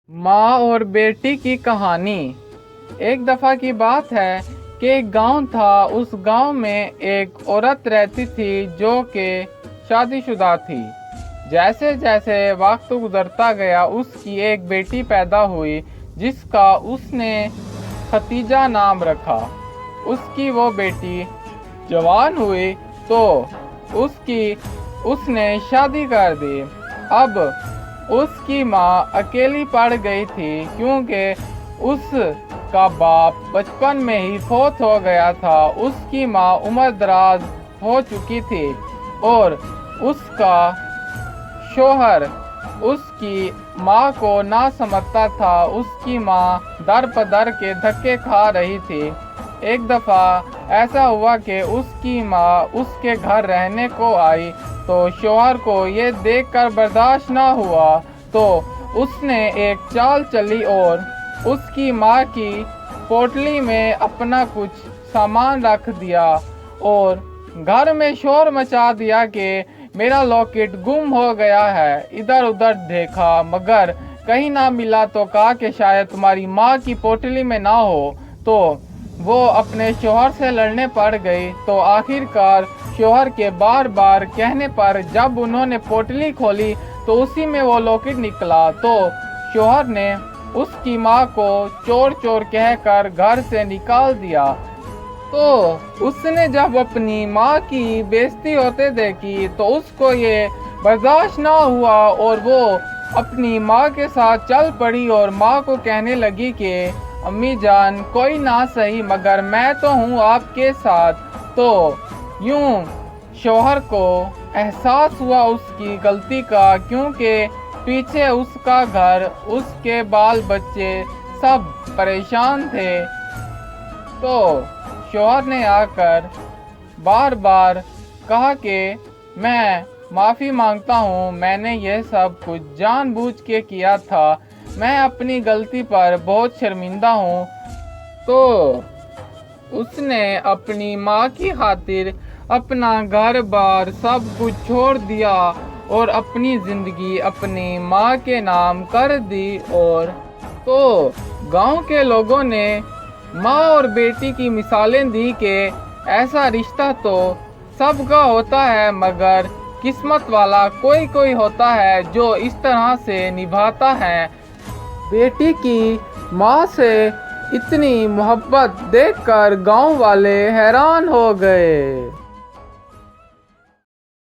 माँ और बेटी की कहानी। एक दफ़ा की बात है कि एक गांव था। उस गांव में एक औरत रहती थी जो कि शादीशुदा थी। जैसे जैसे वक्त गुजरता गया उसकी एक बेटी पैदा हुई जिसका उसने खतीजा नाम रखा। उसकी वो बेटी जवान हुई तो उसने शादी कर दी। अब उसकी माँ अकेली पड़ गई थी क्योंकि उसका बाप बचपन में ही फौत हो गया था। उसकी माँ उम्र दराज हो चुकी थी और उसका शोहर उसकी माँ को ना समझता था। उसकी माँ दर पदर के धक्के खा रही थी। एक दफ़ा ऐसा हुआ कि उसकी माँ उसके घर रहने को आई तो शौहर को ये देखकर बर्दाश्त ना हुआ तो उसने एक चाल चली और उसकी माँ की पोटली में अपना कुछ सामान रख दिया और घर में शोर मचा दिया कि मेरा लॉकेट गुम हो गया है। इधर उधर देखा मगर कहीं ना मिला तो कहा कि शायद तुम्हारी माँ की पोटली में ना हो। तो वो अपने शोहर से लड़ने पड़ गई। तो आखिरकार शोहर के बार बार कहने पर जब उन्होंने पोटली खोली तो उसी में वो लॉकेट निकला। तो शोहर ने उसकी माँ को चोर चोर कहकर घर से निकाल दिया। तो उसने जब अपनी माँ की बेइज्जती होते देखी तो उसको ये बर्दाश्त ना हुआ और वो अपनी माँ के साथ चल पड़ी और माँ को कहने लगी कि अम्मी जान कोई ना सही मगर मैं तो हूँ आपके साथ। तो यूं शौहर को एहसास हुआ उसकी गलती का क्योंकि पीछे उसका घर उसके बाल बच्चे सब परेशान थे। तो शौहर ने आकर बार बार कहा कि मैं माफ़ी मांगता हूँ, मैंने यह सब कुछ जानबूझ के किया था, मैं अपनी गलती पर बहुत शर्मिंदा हूँ। तो उसने अपनी माँ की खातिर अपना घर बार सब कुछ छोड़ दिया और अपनी ज़िंदगी अपनी माँ के नाम कर दी। और तो गांव के लोगों ने माँ और बेटी की मिसालें दी कि ऐसा रिश्ता तो सबका होता है मगर किस्मत वाला कोई कोई होता है जो इस तरह से निभाता है। बेटी की माँ से इतनी मोहब्बत देखकर गांव वाले हैरान हो गए।